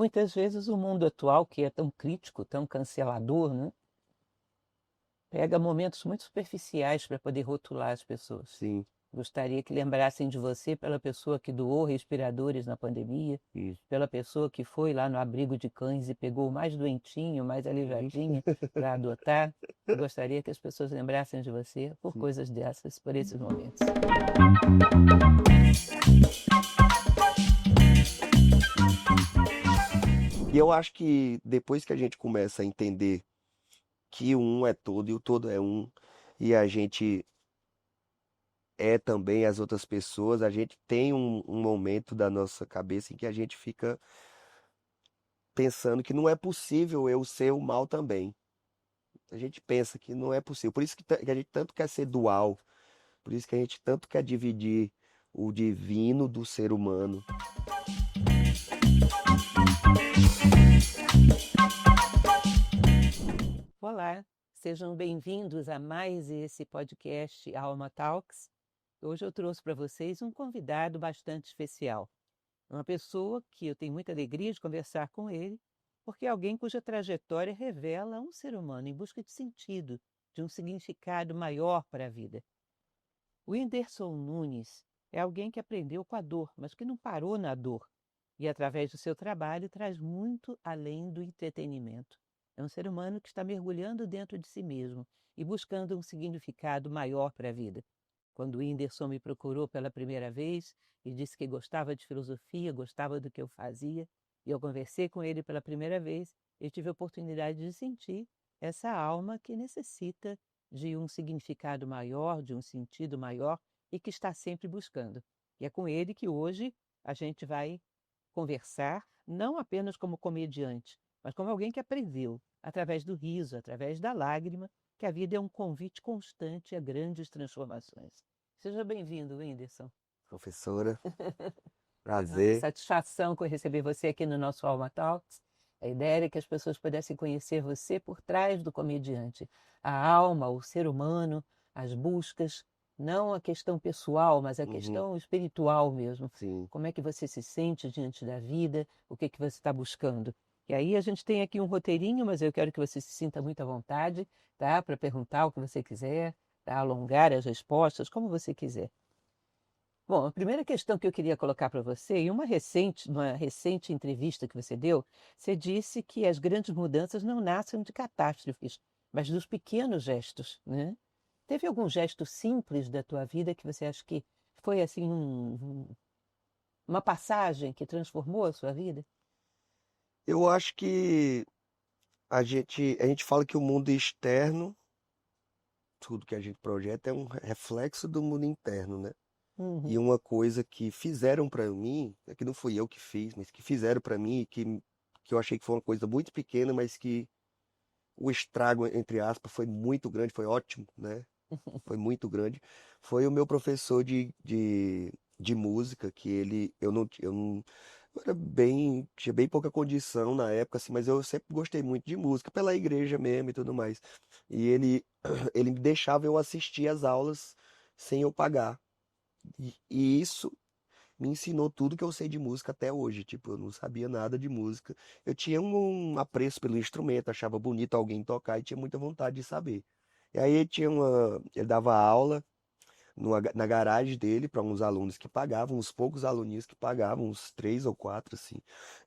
Muitas vezes o mundo atual, que é tão crítico, tão cancelador, né, pega momentos muito superficiais para poder rotular as pessoas. Sim, Gostaria que lembrassem de você pela pessoa que doou respiradores na pandemia, isso. pela pessoa que foi lá no abrigo de cães e pegou o mais doentinho, mais Uhum. aleijadinha para adotar. Eu gostaria que as pessoas lembrassem de você por Sim. coisas dessas, por esses momentos. E eu acho que depois que a gente começa a entender que o um é todo e o todo é um, e a gente é também as outras pessoas, a gente tem um momento da nossa cabeça em que a gente fica pensando que não é possível eu ser o mal também. A gente pensa que não é possível. Por isso que a gente tanto quer ser dual, por isso que a gente tanto quer dividir o divino do ser humano. Olá, sejam bem-vindos a mais esse podcast Alma Talks. Hoje eu trouxe para vocês um convidado bastante especial. Uma pessoa que eu tenho muita alegria de conversar com ele, porque é alguém cuja trajetória revela um ser humano em busca de sentido, de um significado maior para a vida. O Whindersson Nunes é alguém que aprendeu com a dor, mas que não parou na dor. E, através do seu trabalho, traz muito além do entretenimento. É um ser humano que está mergulhando dentro de si mesmo e buscando um significado maior para a vida. Quando o Whindersson me procurou pela primeira vez e disse que gostava de filosofia, gostava do que eu fazia, e eu conversei com ele pela primeira vez, eu tive a oportunidade de sentir essa alma que necessita de um significado maior, de um sentido maior e que está sempre buscando. E é com ele que hoje a gente vai conversar, não apenas como comediante, mas como alguém que aprendeu, através do riso, através da lágrima, que a vida é um convite constante a grandes transformações. Seja bem-vindo, Whindersson. Professora, É uma prazer. satisfação receber você aqui no nosso Alma Talks. A ideia era que as pessoas pudessem conhecer você por trás do comediante. A alma, o ser humano, as buscas, não a questão pessoal, mas a Uhum, questão espiritual mesmo. sim. Como é que você se sente diante da vida? O que que você está buscando? E aí a gente tem aqui um roteirinho, mas eu quero que você se sinta muito à vontade, tá? Para perguntar o que você quiser, tá? Alongar as respostas, como você quiser. Bom, a primeira questão que eu queria colocar para você, em uma recente entrevista que você deu, você disse que as grandes mudanças não nascem de catástrofes, mas dos pequenos gestos, né? Teve algum gesto simples da tua vida que você acha que foi assim uma passagem que transformou a sua vida? Eu acho que a gente fala que o mundo externo, tudo que a gente projeta, é um reflexo do mundo interno, né? E Uhum. uma coisa que fizeram pra mim, é que não fui eu que fiz, mas que fizeram pra mim, e que eu achei que foi uma coisa muito pequena, mas que o estrago, entre aspas, foi muito grande, foi ótimo, né? Foi muito grande. Foi o meu professor de música, que eu não, eu era bem, tinha bem pouca condição na época, assim, mas eu sempre gostei muito de música, pela igreja mesmo e tudo mais. E ele me deixava eu assistir às aulas sem eu pagar. E isso me ensinou tudo que eu sei de música até hoje. Tipo, eu não sabia nada de música. Eu tinha um apreço pelo instrumento, achava bonito alguém tocar e tinha muita vontade de saber. E aí ele dava aula na garagem dele para uns alunos que pagavam, uns poucos aluninhos que pagavam, uns três ou quatro assim.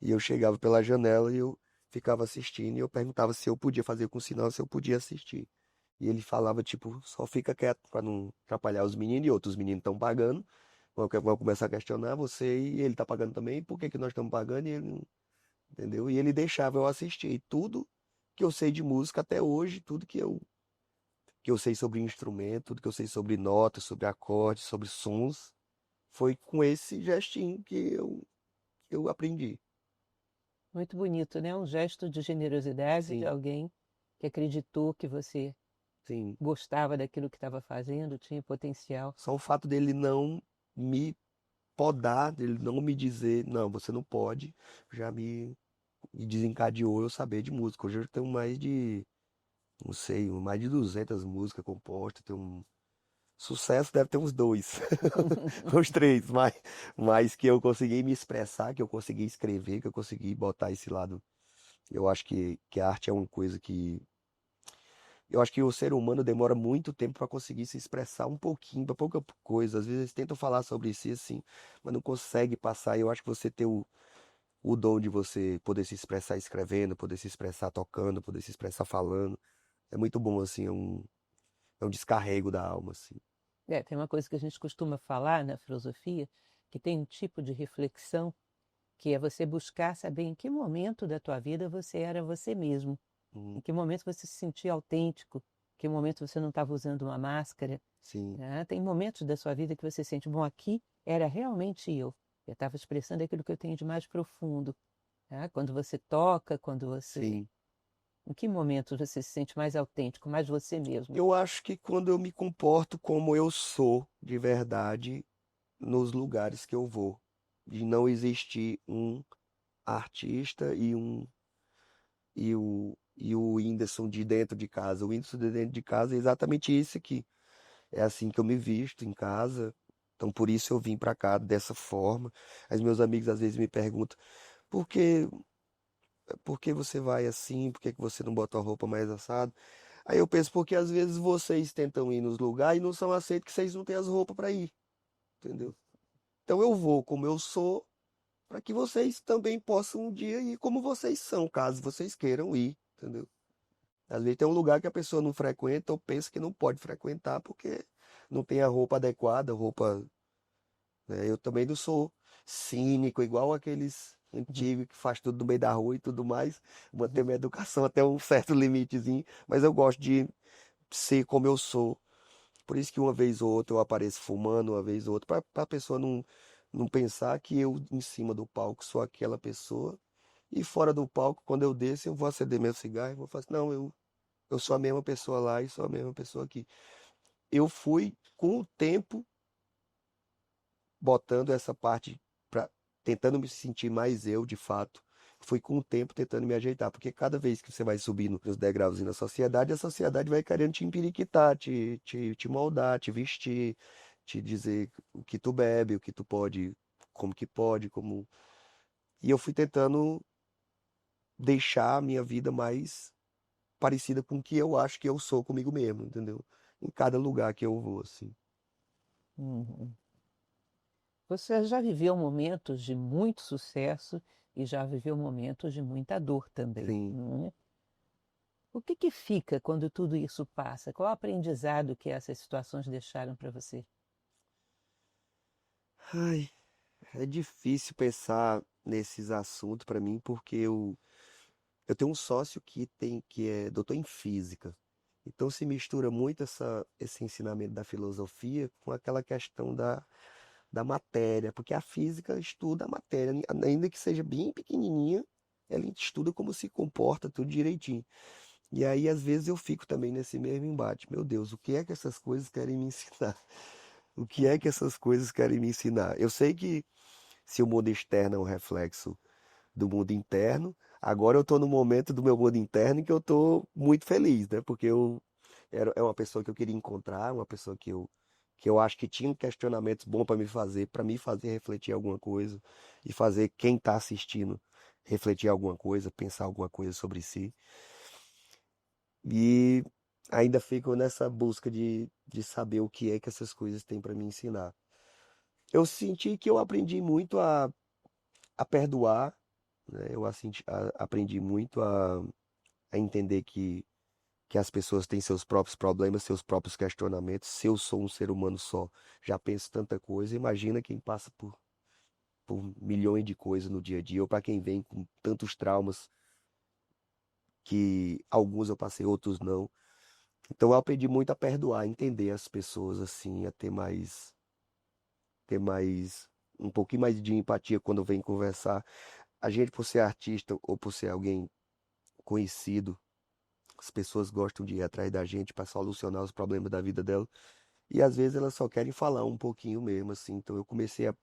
E eu chegava pela janela e eu ficava assistindo e eu perguntava se eu podia fazer com sinal, se eu podia assistir. E ele falava tipo, só fica quieto para não atrapalhar os meninos e outros meninos estão pagando. Vão começar a questionar você e ele tá pagando também, por que que nós estamos pagando e ele não, entendeu? E ele deixava eu assistir. E tudo que eu sei de música até hoje, tudo que eu sei sobre instrumento, tudo que eu sei sobre notas, sobre acordes, sobre sons, foi com esse gestinho que eu aprendi. Muito bonito, né? Um gesto de generosidade de Sim, alguém que acreditou que você sim. gostava daquilo que estava fazendo, tinha potencial. Só o fato dele não me podar, dele não me dizer, não, você não pode, já me desencadeou eu saber de música. Hoje eu tenho mais de, não sei, mais de 200 músicas compostas, tenho Sucesso deve ter uns dois, uns três, mas que eu consegui me expressar, que eu consegui escrever, que eu consegui botar esse lado. Eu acho que a arte é uma coisa que. Eu acho que o ser humano demora muito tempo para conseguir se expressar um pouquinho, para pouca coisa. Às vezes eles tentam falar sobre si assim, mas não consegue passar. Eu acho que você ter o dom de você poder se expressar escrevendo, poder se expressar tocando, poder se expressar falando, é muito bom, assim, é um descarrego da alma, assim. É, tem uma coisa que a gente costuma falar na filosofia, que tem um tipo de reflexão, que é você buscar saber em que momento da tua vida você era você mesmo, em Uhum, que momento você se sentia autêntico, em que momento você não estava usando uma máscara, sim, né? Tem momentos da sua vida que você sente, bom, aqui era realmente eu estava expressando aquilo que eu tenho de mais profundo, né? Quando você toca, quando você... sim. Em que momento você se sente mais autêntico, mais você mesmo? Eu acho que quando eu me comporto como eu sou de verdade nos lugares que eu vou, de não existir um artista e o Whindersson de dentro de casa. O Whindersson de dentro de casa é exatamente isso aqui. É assim que eu me visto em casa. Então por isso eu vim pra cá dessa forma. Os meus amigos às vezes me perguntam: por que, por que você vai assim? Por que que você não bota uma roupa mais assada? Aí eu penso, porque às vezes vocês tentam ir nos lugares e não são aceitos que vocês não têm as roupas para ir, entendeu? Então eu vou como eu sou, para que vocês também possam um dia ir como vocês são, caso vocês queiram ir, entendeu? Às vezes tem um lugar que a pessoa não frequenta ou pensa que não pode frequentar porque não tem a roupa adequada, roupa, né? Eu também não sou cínico, igual aqueles antigos que faz tudo no meio da rua e tudo mais, manter minha educação até um certo limitezinho, mas eu gosto de ser como eu sou. Por isso que uma vez ou outra eu apareço fumando, uma vez ou outra, para a pessoa não pensar que eu, em cima do palco, sou aquela pessoa. E fora do palco, quando eu desço, eu vou acender meu cigarro e vou falar assim, não, eu sou a mesma pessoa lá e sou a mesma pessoa aqui. Eu fui, com o tempo, botando essa parte, tentando me sentir mais eu, de fato. Fui com o tempo tentando me ajeitar, porque cada vez que você vai subindo os degraus na sociedade, a sociedade vai querendo te empiriquitar, te moldar, te vestir, te dizer o que tu bebe, o que tu pode, como que pode, como. E eu fui tentando deixar a minha vida mais parecida com o que eu acho que eu sou comigo mesmo, entendeu? Em cada lugar que eu vou, assim. Uhum. Você já viveu momentos de muito sucesso e já viveu momentos de muita dor também, Sim. não é? O que que fica quando tudo isso passa? Qual o aprendizado que essas situações deixaram para você? Ai, é difícil pensar nesses assuntos para mim, porque eu tenho um sócio que é doutor em física. Então se mistura muito esse ensinamento da filosofia com aquela questão da matéria, porque a física estuda a matéria, ainda que seja bem pequenininha, ela estuda como se comporta tudo direitinho. E aí, às vezes, eu fico também nesse mesmo embate. Meu Deus, o que é que essas coisas querem me ensinar? O que é que essas coisas querem me ensinar? Eu sei que se o mundo externo é um reflexo do mundo interno, agora eu estou no momento do meu mundo interno em que eu estou muito feliz, né? Porque é uma pessoa que eu queria encontrar, uma pessoa que eu acho que tinha questionamentos bons para me fazer refletir alguma coisa e fazer quem está assistindo refletir alguma coisa, pensar alguma coisa sobre si. E ainda fico nessa busca de saber o que é que essas coisas têm para me ensinar. Eu senti que eu aprendi muito a perdoar, né? Aprendi muito a entender que as pessoas têm seus próprios problemas, seus próprios questionamentos. Se eu sou um ser humano só, já penso tanta coisa. Imagina quem passa por milhões de coisas no dia a dia, ou para quem vem com tantos traumas que alguns eu passei, outros não. Então eu aprendi muito a perdoar, a entender as pessoas assim, a ter mais um pouquinho mais de empatia quando vem conversar. A gente, por ser artista ou por ser alguém conhecido, as pessoas gostam de ir atrás da gente para solucionar os problemas da vida dela. E às vezes elas só querem falar um pouquinho mesmo, assim. Então eu comecei a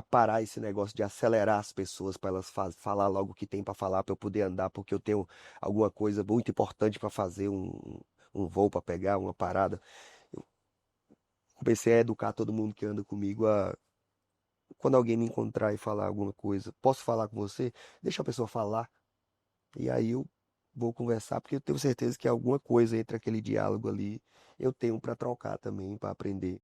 parar esse negócio de acelerar as pessoas para elas falar logo o que tem para falar, para eu poder andar, porque eu tenho alguma coisa muito importante para fazer, um voo para pegar, uma parada. comecei a educar todo mundo que anda comigo a, quando alguém me encontrar e falar alguma coisa, posso falar com você? Deixa a pessoa falar. E aí eu vou conversar, porque eu tenho certeza que alguma coisa entre aquele diálogo ali eu tenho para trocar também, para aprender.